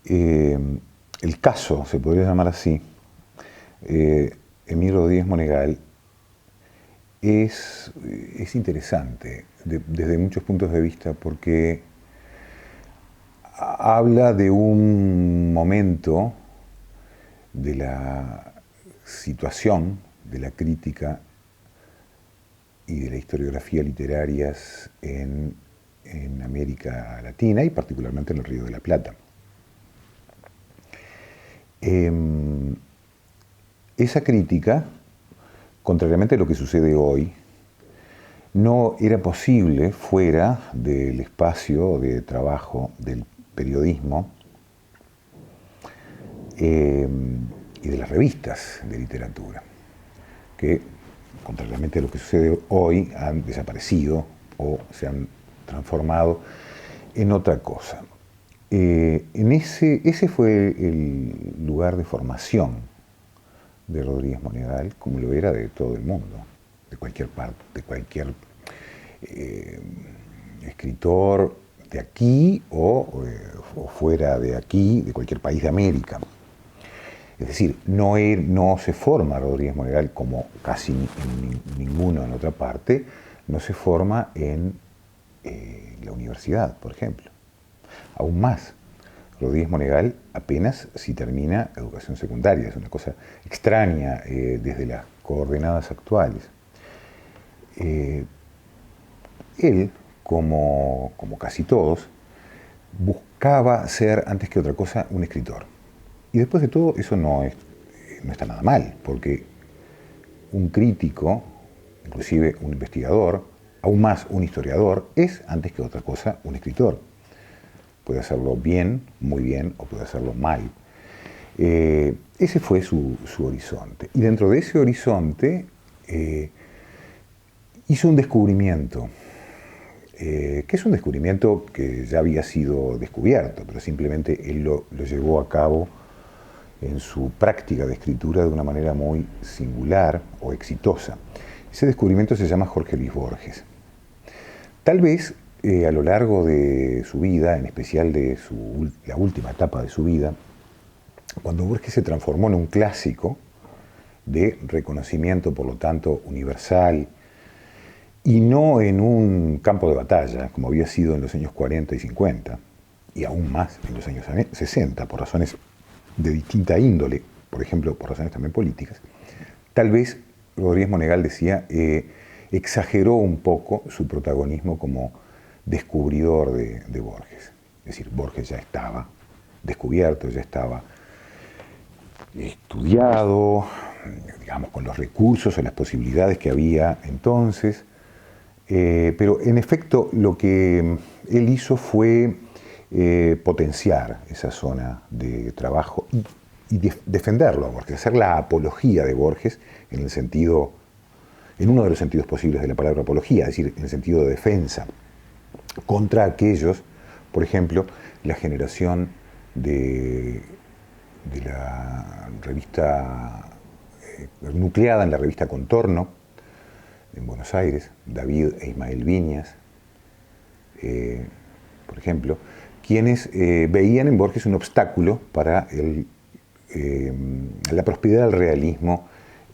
Eh, el caso, se podría llamar así, Emil Rodríguez Monegal es interesante desde muchos puntos de vista porque habla de un momento de la situación, de la crítica y de la historiografía literarias en América Latina y particularmente en el Río de la Plata. Esa crítica, contrariamente a lo que sucede hoy, no era posible fuera del espacio de trabajo del periodismo y de las revistas de literatura, que, contrariamente a lo que sucede hoy, han desaparecido o se han transformado en otra cosa. Ese fue el lugar de formación de Rodríguez Monegal, como lo era de todo el mundo, de cualquier parte, de cualquier escritor de aquí o fuera de aquí, de cualquier país de América. Es decir, no se forma Rodríguez Monegal como casi ninguno en otra parte, no se forma en la universidad, por ejemplo. Aún más, Rodríguez Monegal apenas si termina educación secundaria, es una cosa extraña desde las coordenadas actuales. Él, como casi todos, buscaba ser, antes que otra cosa, un escritor. Y después de todo, eso no está nada mal, porque un crítico, inclusive un investigador, aún más un historiador, es, antes que otra cosa, un escritor. Puede hacerlo bien, muy bien, o puede hacerlo mal. Ese fue su horizonte. Y dentro de ese horizonte hizo un descubrimiento, que es un descubrimiento que ya había sido descubierto, pero simplemente él lo llevó a cabo en su práctica de escritura de una manera muy singular o exitosa. Ese descubrimiento se llama Jorge Luis Borges. Tal vez a lo largo de su vida, en especial de la última etapa de su vida, cuando Borges se transformó en un clásico de reconocimiento, por lo tanto, universal, y no en un campo de batalla, como había sido en los años 40 y 50, y aún más en los años 60, por razones de distinta índole, por ejemplo, por razones también políticas, tal vez Rodríguez Monegal decía, exageró un poco su protagonismo como descubridor de Borges. Es decir, Borges ya estaba descubierto, ya estaba estudiado, digamos, con los recursos o las posibilidades que había entonces, pero en efecto lo que él hizo fue potenciar esa zona de trabajo y defenderlo a Borges, hacer la apología de Borges en uno de los sentidos posibles de la palabra apología, es decir, en el sentido de defensa, contra aquellos, por ejemplo, la generación de la revista, nucleada en la revista Contorno, en Buenos Aires, David e Ismael Viñas, por ejemplo, quienes veían en Borges un obstáculo para la prosperidad del realismo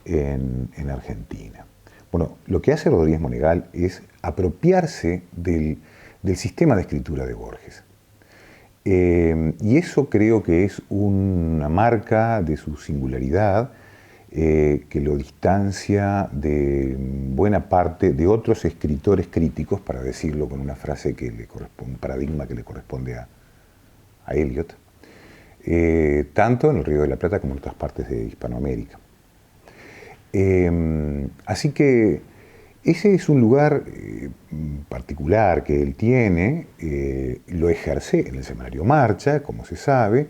en Argentina. Bueno, lo que hace Rodríguez Monegal es apropiarse del sistema de escritura de Borges. Y eso creo que es una marca de su singularidad que lo distancia de buena parte de otros escritores críticos, para decirlo con una frase que le corresponde, un paradigma que le corresponde a Eliot, tanto en el Río de la Plata como en otras partes de Hispanoamérica. Así que ese es un lugar particular que él tiene, lo ejerce en el semanario Marcha, como se sabe,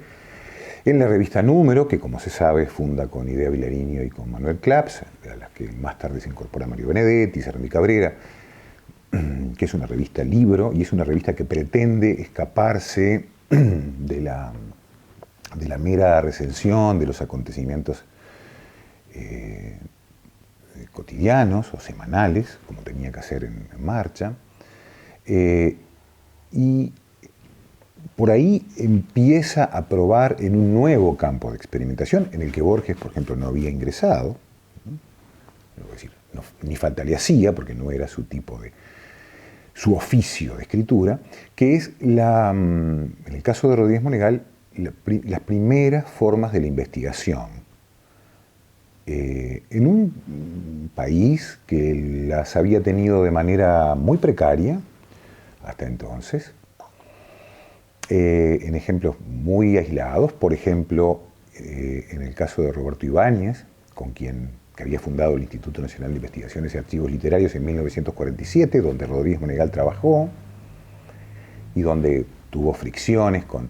en la revista Número, que como se sabe funda con Idea Vilariño y con Manuel Claps, a las que más tarde se incorpora Mario Benedetti, Sermi Cabrera, que es una revista libro y es una revista que pretende escaparse de la mera recensión de los acontecimientos cotidianos o semanales, como tenía que hacer en Marcha, y por ahí empieza a probar en un nuevo campo de experimentación en el que Borges, por ejemplo, no había ingresado. Es decir, ni falta le hacía, porque no era su su oficio de escritura, que es, en el caso de Rodríguez Monegal, las primeras formas de la investigación. En un país que las había tenido de manera muy precaria hasta entonces, en ejemplos muy aislados, por ejemplo, en el caso de Roberto Ibáñez, que había fundado el Instituto Nacional de Investigaciones y Archivos Literarios en 1947, donde Rodríguez Monegal trabajó y donde tuvo fricciones con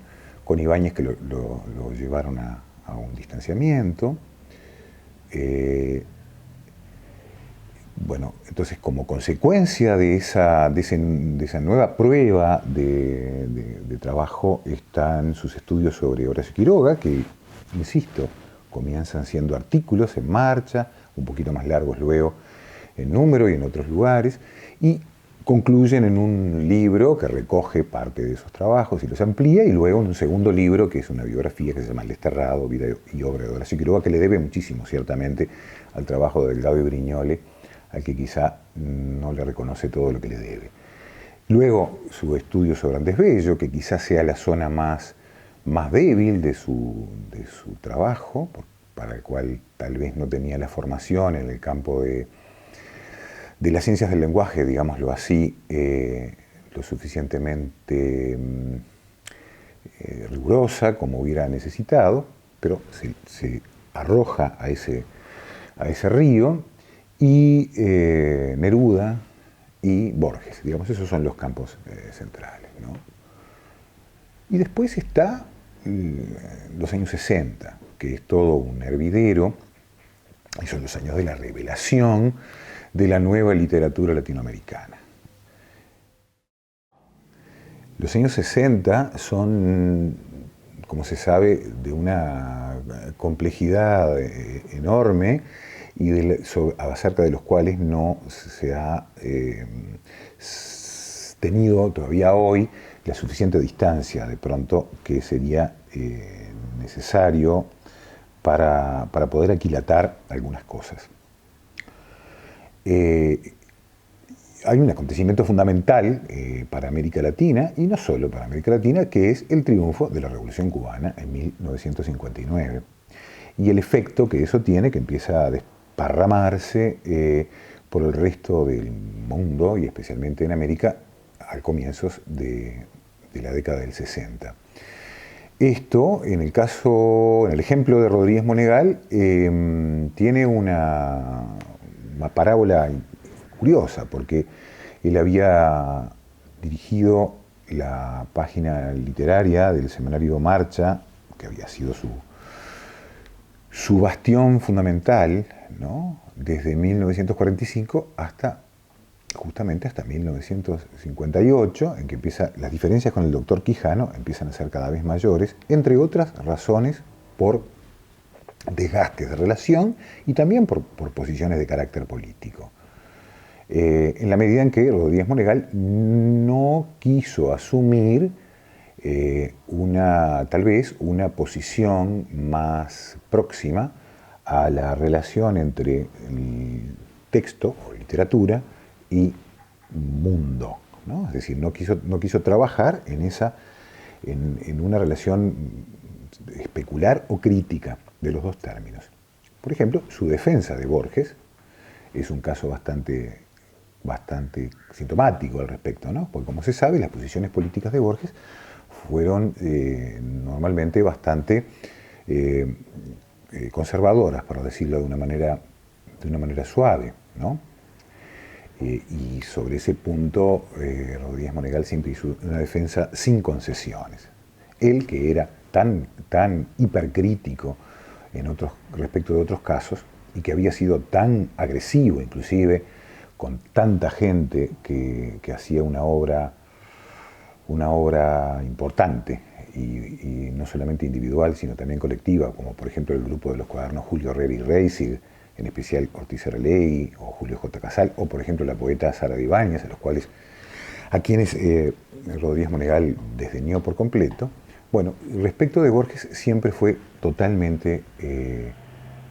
Ibáñez que lo llevaron a un distanciamiento. Bueno, entonces como consecuencia de esa nueva prueba de trabajo están sus estudios sobre Horacio Quiroga, que, insisto, comienzan siendo artículos en marcha, un poquito más largos luego en número y en otros lugares, y concluyen en un libro que recoge parte de esos trabajos y los amplía, y luego en un segundo libro que es una biografía que se llama El Desterrado, vida y obra de Horacio Quiroga, que le debe muchísimo, ciertamente, al trabajo de Delgado y Brignole, al que quizá no le reconoce todo lo que le debe. Luego su estudio sobre Andrés Bello, que quizás sea la zona más débil de su trabajo, para el cual tal vez no tenía la formación en el campo de las ciencias del lenguaje, digámoslo así, lo suficientemente rigurosa como hubiera necesitado, pero se arroja a ese río, y Neruda y Borges, digamos, esos son los campos centrales, ¿no? Y después está los años 60, que es todo un hervidero, y son los años de la revelación de la nueva literatura latinoamericana. Los años 60 son, como se sabe, de una complejidad enorme y acerca de los cuales no se ha tenido todavía hoy la suficiente distancia, de pronto, que sería necesario para poder aquilatar algunas cosas. Hay un acontecimiento fundamental para América Latina, y no solo para América Latina, que es el triunfo de la Revolución Cubana en 1959, y el efecto que eso tiene, que empieza a desparramarse por el resto del mundo, y especialmente en América, a comienzos de la década del 60. Esto, en el ejemplo de Rodríguez Monegal, tiene una parábola curiosa, porque él había dirigido la página literaria del semanario Marcha, que había sido su bastión fundamental, ¿no?, desde 1945 justamente hasta 1958, en que las diferencias con el doctor Quijano empiezan a ser cada vez mayores, entre otras razones por desgastes de relación y también por posiciones de carácter político. En la medida en que Rodríguez Monegal no quiso asumir tal vez una posición más próxima a la relación entre el texto o literatura y mundo, ¿no? Es decir, no quiso trabajar en una relación especular o crítica de los dos términos. Por ejemplo, su defensa de Borges es un caso bastante sintomático al respecto, ¿no? Porque, como se sabe, las posiciones políticas de Borges fueron normalmente bastante conservadoras, por decirlo de una manera suave, ¿no? Y sobre ese punto, Rodríguez Monegal siempre hizo una defensa sin concesiones. Él, que era tan hipercrítico respecto de otros casos, y que había sido tan agresivo, inclusive, con tanta gente que hacía una obra importante, y no solamente individual, sino también colectiva, como por ejemplo el grupo de los cuadernos Julio Herrera y Reisig, en especial Ortiz Arreley o Julio J. Casal, o por ejemplo la poeta Sara de Ibáñez, a los cuales a quienes Rodríguez Monegal desdeñó por completo. Bueno, respecto de Borges siempre fue totalmente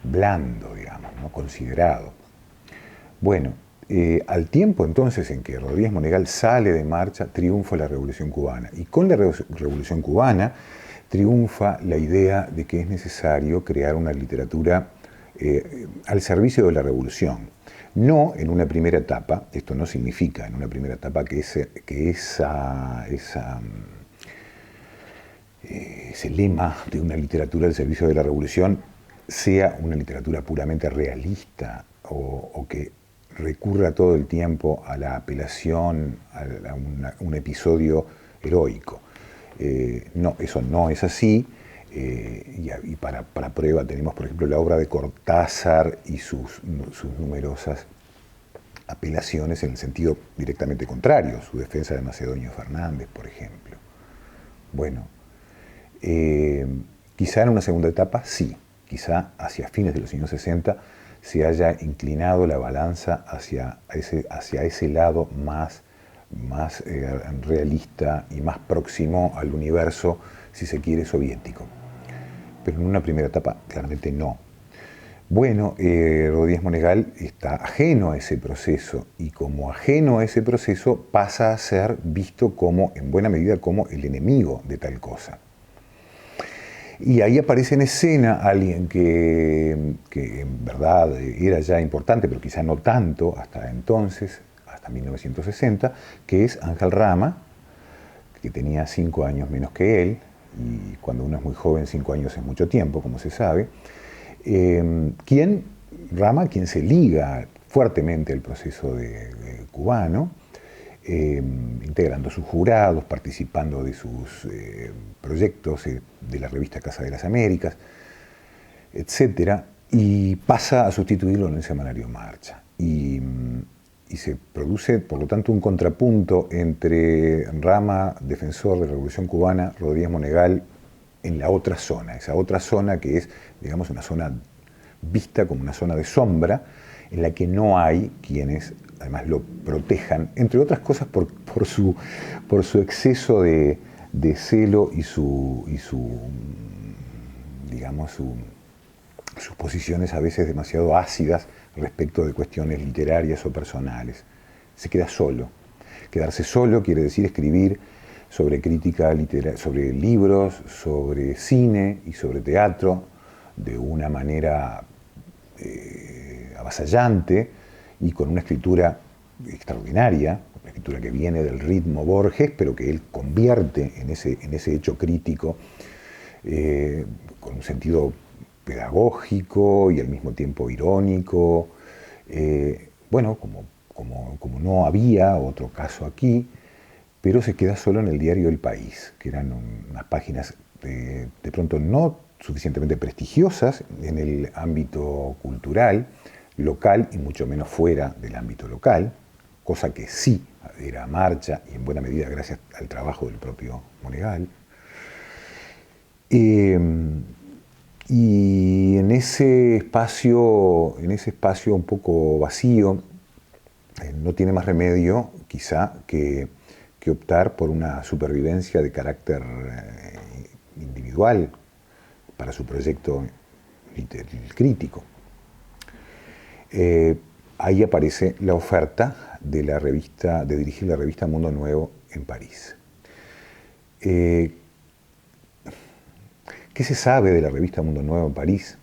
blando, digamos, ¿no? Considerado. Bueno, al tiempo entonces en que Rodríguez Monegal sale de marcha, triunfa la Revolución Cubana. Y con la Revolución Cubana triunfa la idea de que es necesario crear una literatura al servicio de la revolución. No en una primera etapa, esto no significa en una primera etapa que ese lema de una literatura al servicio de la revolución sea una literatura puramente realista o que recurra todo el tiempo a la apelación a un episodio heroico. No, eso no es así. Y para prueba tenemos, por ejemplo, la obra de Cortázar y sus numerosas apelaciones en el sentido directamente contrario, su defensa de Macedonio Fernández, por ejemplo. Bueno, quizá en una segunda etapa sí, quizá hacia fines de los años 60 se haya inclinado la balanza hacia ese lado más realista y más próximo al universo, si se quiere, soviético. Pero en una primera etapa claramente no. Bueno, Rodríguez Monegal está ajeno a ese proceso y como ajeno a ese proceso pasa a ser visto como, en buena medida, como el enemigo de tal cosa. Y ahí aparece en escena alguien que en verdad era ya importante, pero quizá no tanto hasta entonces, hasta 1960, que es Ángel Rama, que tenía 5 años menos que él, y cuando uno es muy joven 5 años es mucho tiempo, como se sabe, quien se liga fuertemente al proceso cubano, integrando sus jurados, participando de sus proyectos de la revista Casa de las Américas, etc. Y pasa a sustituirlo en el semanario Marcha. Y se produce, por lo tanto, un contrapunto entre Rama, defensor de la Revolución Cubana, Rodríguez Monegal, en la otra zona, esa otra zona que es, digamos, una zona vista como una zona de sombra, en la que no hay quienes además lo protejan, entre otras cosas por su exceso de celo y digamos, sus posiciones a veces demasiado ácidas respecto de cuestiones literarias o personales. Se queda solo. Quedarse solo quiere decir escribir sobre crítica literaria, sobre libros, sobre cine y sobre teatro, de una manera avasallante y con una escritura extraordinaria, una escritura que viene del ritmo Borges, pero que él convierte en ese hecho crítico con un sentido pedagógico y al mismo tiempo irónico. Bueno, como no había otro caso aquí, pero se queda solo en el diario El País, que eran unas páginas de pronto no suficientemente prestigiosas en el ámbito cultural, local y mucho menos fuera del ámbito local, cosa que sí era Marcha y en buena medida gracias al trabajo del propio Monegal. Y en ese espacio un poco vacío, no tiene más remedio, quizá, que optar por una supervivencia de carácter individual para su proyecto crítico. Ahí aparece la oferta de dirigir la revista Mundo Nuevo en París. ¿Qué se sabe de la revista Mundo Nuevo en París?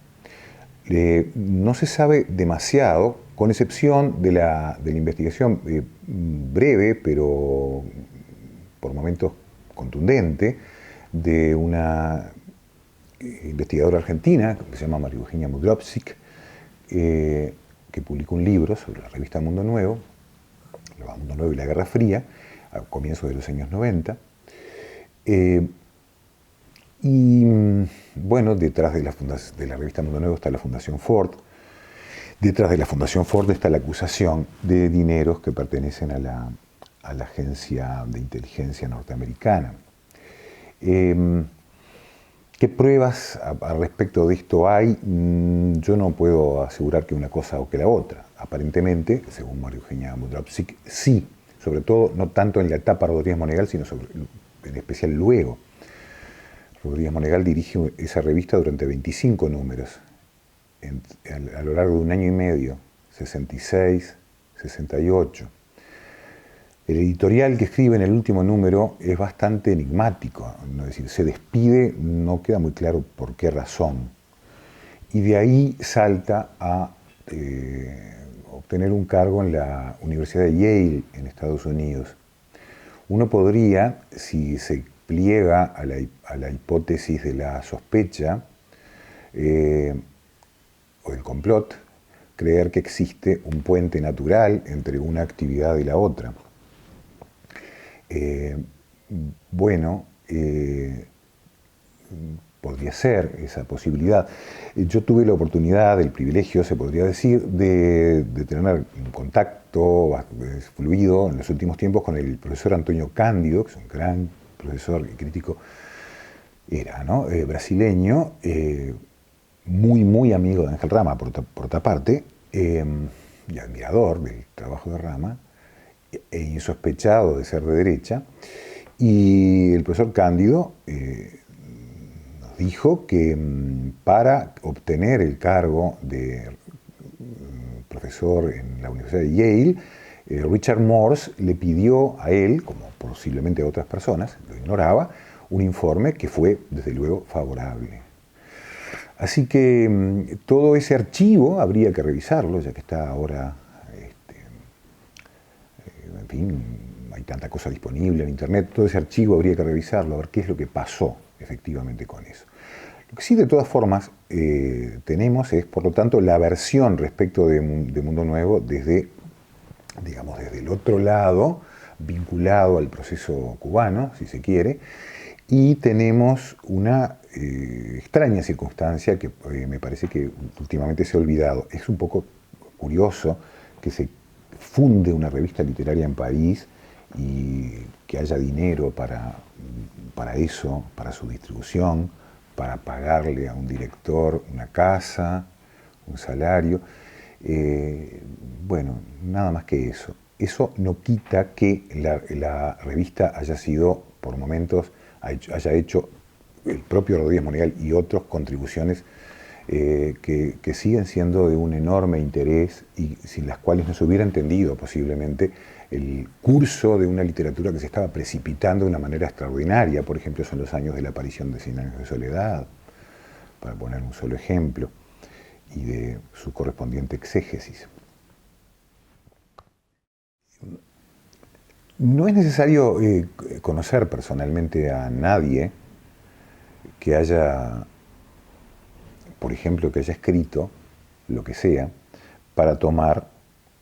No se sabe demasiado, con excepción de la investigación breve, pero por momentos contundente, de una investigadora argentina que se llama María Eugenia Mudrovsky, que publicó un libro sobre la revista Mundo Nuevo y la Guerra Fría, a comienzos de los años 90. Y bueno, detrás de la revista Mundo Nuevo está la Fundación Ford. Detrás de la Fundación Ford está la acusación de dineros que pertenecen a la agencia de inteligencia norteamericana. ¿Qué pruebas al respecto de esto hay? Yo no puedo asegurar que una cosa o que la otra. Aparentemente, según María Eugenia Mudrovsky, sí sobre todo, no tanto en la etapa Rodríguez Monegal, sino en especial luego. Rodríguez Monegal dirige esa revista durante 25 números, a lo largo de un año y medio, 66, 68. El editorial que escribe en el último número es bastante enigmático, es decir, se despide, no queda muy claro por qué razón. Y de ahí salta a obtener un cargo en la Universidad de Yale, en Estados Unidos. Uno podría, si se pliega a la hipótesis de la sospecha o del complot, creer que existe un puente natural entre una actividad y la otra. Podría ser esa posibilidad. Yo tuve la oportunidad, el privilegio, se podría decir, de tener un contacto fluido en los últimos tiempos con el profesor Antonio Cándido, que es un gran profesor y crítico, ¿no? Brasileño, muy amigo de Ángel Rama, por otra parte, y admirador del trabajo de Rama, e insospechado de ser de derecha. Y el profesor Cándido nos dijo que para obtener el cargo de profesor en la Universidad de Yale, Richard Morse le pidió a él, como posiblemente a otras personas, lo ignoraba, un informe que fue, desde luego, favorable. Así que todo ese archivo habría que revisarlo, ya que está ahora, en fin, hay tanta cosa disponible en Internet, todo ese archivo habría que revisarlo, a ver qué es lo que pasó efectivamente con eso. Lo que sí, de todas formas, tenemos es, por lo tanto, la versión respecto de Mundo Nuevo desde, digamos, desde el otro lado, vinculado al proceso cubano, si se quiere, y tenemos una extraña circunstancia que me parece que últimamente se ha olvidado. Es un poco curioso que se funde una revista literaria en París y que haya dinero para eso, para su distribución, para pagarle a un director una casa, un salario. Bueno, nada más que eso. Eso no quita que la revista haya sido, por momentos, haya hecho el propio Rodríguez Monegal y otros contribuciones que siguen siendo de un enorme interés y sin las cuales no se hubiera entendido posiblemente el curso de una literatura que se estaba precipitando de una manera extraordinaria. Por ejemplo, son los años de la aparición de Cien años de soledad, para poner un solo ejemplo, y de su correspondiente exégesis. No es necesario conocer personalmente a nadie que haya, por ejemplo, que haya escrito lo que sea para tomar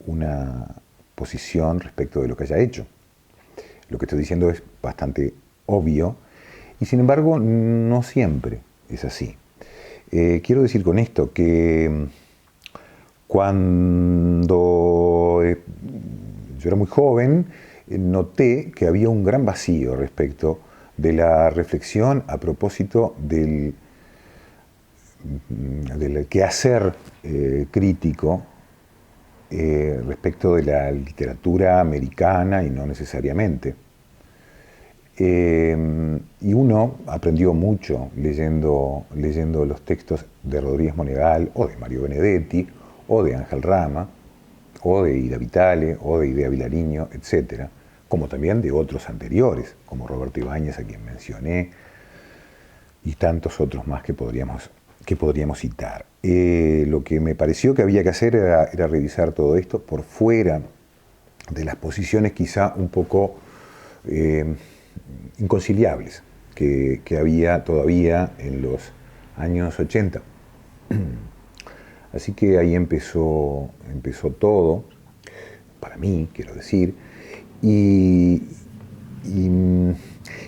una posición respecto de lo que haya hecho. Lo que estoy diciendo es bastante obvio y, sin embargo, no siempre es así. Quiero decir con esto que cuando yo era muy joven, noté que había un gran vacío respecto de la reflexión a propósito del quehacer crítico respecto de la literatura americana y no necesariamente. Y uno aprendió mucho leyendo los textos de Rodríguez Monegal, o de Mario Benedetti, o de Ángel Rama, o de Ida Vitale, o de Idea Vilariño, etc., como también de otros anteriores, como Roberto Ibáñez, a quien mencioné, y tantos otros más que podríamos citar. Lo que me pareció que había que hacer era revisar todo esto por fuera de las posiciones quizá un poco inconciliables que había todavía en los años 80. Así que ahí empezó todo, para mí, quiero decir, y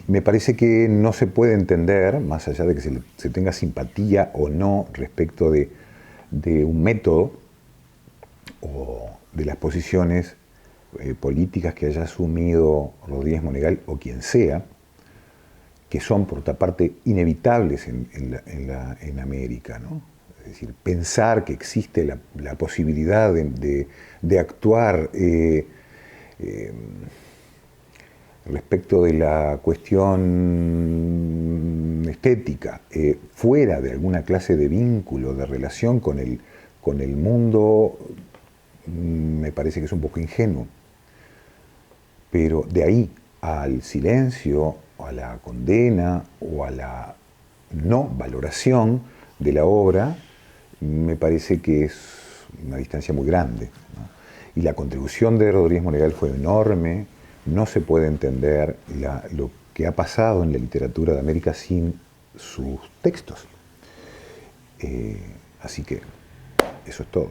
me parece que no se puede entender, más allá de que se tenga simpatía o no respecto de un método o de las posiciones políticas que haya asumido Rodríguez Monegal o quien sea, que son por otra parte inevitables en América, ¿no? Es decir, pensar que existe la posibilidad de actuar respecto de la cuestión estética, fuera de alguna clase de vínculo, de relación con el mundo, me parece que es un poco ingenuo. Pero de ahí al silencio, o a la condena, o a la no valoración de la obra, me parece que es una distancia muy grande, ¿no? Y la contribución de Rodríguez Monegal fue enorme. No se puede entender lo que ha pasado en la literatura de América sin sus textos. Así que eso es todo.